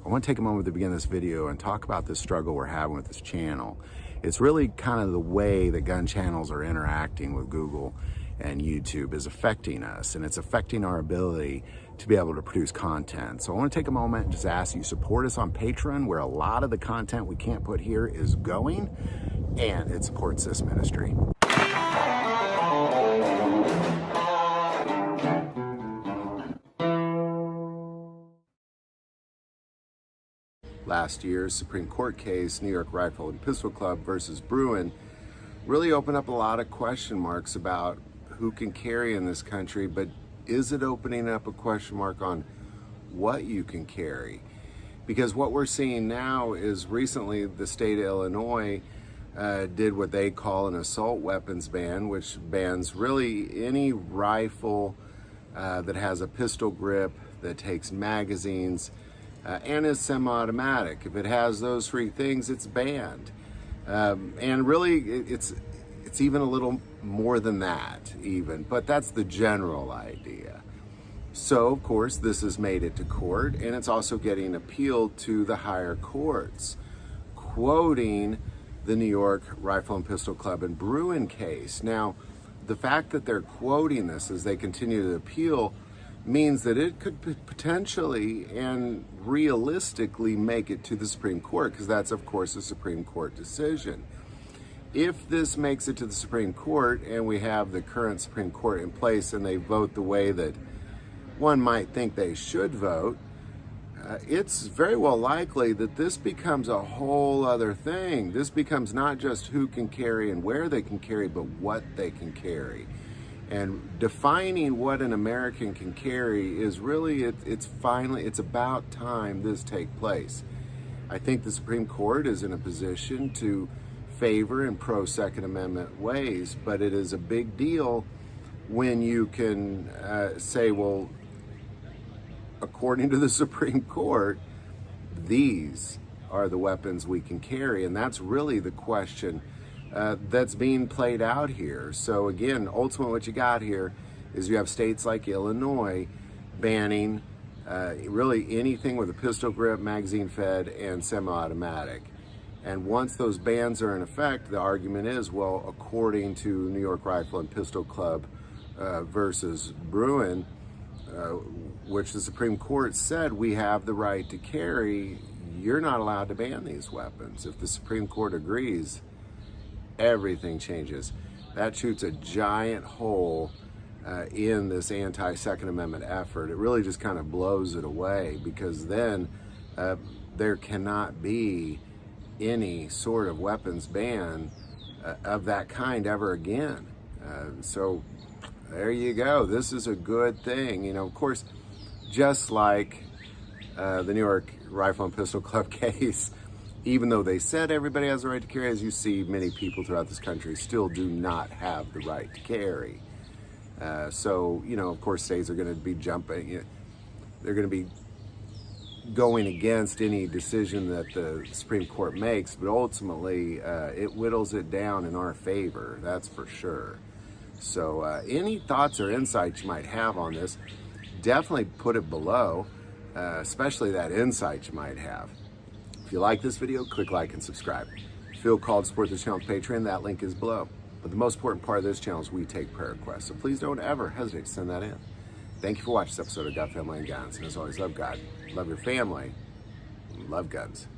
I want to take a moment to begin this video and talk about this struggle we're having with this channel. It's really kind of the way that gun channels are interacting with Google and YouTube is affecting us, and it's affecting our ability to be able to produce content. So I want to take a moment and just ask you support us on Patreon, where a lot of the content we can't put here is going, and it supports this ministry. Last year's Supreme Court case, New York Rifle and Pistol Club versus Bruen, really opened up a lot of question marks about who can carry in this country, but is it opening up a question mark on what you can carry? Because what we're seeing now is recently the state of Illinois did what they call an assault weapons ban, which bans really any rifle that has a pistol grip, that takes magazines, and is semi-automatic. If it has those three things, it's banned. And really, it's even a little more than that even, but that's the general idea. So, of course, this has made it to court, and it's also getting appealed to the higher courts, quoting the New York Rifle and Pistol Club and Bruen case. Now, the fact that they're quoting this as they continue to appeal means that it could potentially and realistically make it to the Supreme Court, because that's, of course, a Supreme Court decision. If this makes it to the Supreme Court and we have the current Supreme Court in place and they vote the way that one might think they should vote, it's very well likely that this becomes a whole other thing. This becomes not just who can carry and where they can carry, but what they can carry. And defining what an American can carry is really, it's about time this take place. I think the Supreme Court is in a position to favor and pro-Second Amendment ways, but it is a big deal when you can say, well, according to the Supreme Court, these are the weapons we can carry, and that's really the question that's being played out here. So again, ultimately what you got here is you have states like Illinois banning really anything with a pistol grip, magazine fed, and semi-automatic. And once those bans are in effect, the argument is, well, according to New York Rifle and Pistol Club versus Bruen, which the Supreme Court said we have the right to carry, you're not allowed to ban these weapons. If the Supreme Court agrees, everything changes. That shoots a giant hole in this anti-Second Amendment effort. It really just kind of blows it away, because then there cannot be any sort of weapons ban of that kind ever again. So there you go. This is a good thing. You know, of course, just like the New York Rifle and Pistol Club case, even though they said everybody has the right to carry, as you see, many people throughout this country still do not have the right to carry. So, you know, of course, states are going to be jumping. You know, they're going to be going against any decision that the Supreme Court makes, but ultimately it whittles it down in our favor, that's for sure. So any thoughts or insights you might have on this, definitely put it below, especially that insight you might have. If you like this video, click like and subscribe. If you feel called to support this channel on Patreon, that link is below. But the most important part of this channel is we take prayer requests, so please don't ever hesitate to send that in. Thank you for watching this episode of God, Family, and Guns. And as always, love God, love your family, love guns.